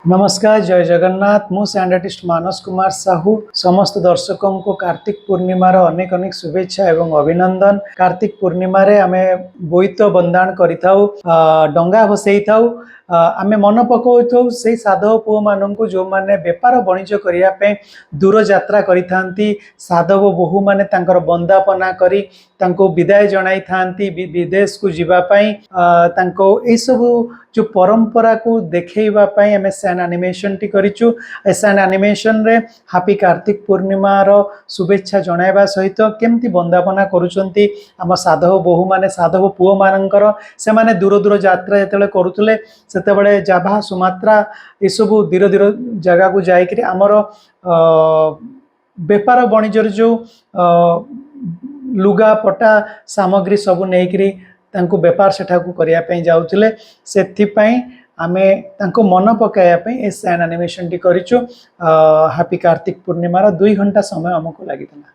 नमस्कार जय जगन्नाथ मु सैंड आर्टिस्ट मानस कुमार साहू समस्त दर्शकों को कार्तिक पूर्णिमार अनेक अनेक शुभेच्छा एवं अभिनंदन। कार्तिक पूर्णिमा रे आमे बोईत बंदाण करिथाउ डंगा भसई थाउ आमे मन पकाउथाउ से साधव पुओ माननकु जो माने व्यापार वाणिज्य करिया पे दूर यात्रा करिथांती। साधव बोहू माने तांकर बंदापना करी तांको विदाय जणाई थांती विदेश को जीवा पई तांको ए सब जो परंपरा को देखैबा पई आमे सैन एनिमेशन टी करिचु। सैन एनिमेशन रे हैप्पी कार्तिक पूर्णिमा रो शुभेच्छा जणाइबा सहित केमती बंदापना करूचंती आम साधव बोहू माने साधव पुओ मानकर से माने दूर दूर यात्रा जतले करूथले सेतेबेले जाभा सुमात्रा ए सब धीरे धीरे जगह को जाइकरी आमर व्यापार वाणिज्य जो लुगा पटा सामग्री सब नेकरी तांको व्यापार सेठाकू करिया पे जाउथले सेथिपई आमे तांको मन पकाया पे ए सैन एनिमेशन टी करिचु। हैप्पी कार्तिक पूर्णिमा रो 2 घंटा समय हमको लागितला।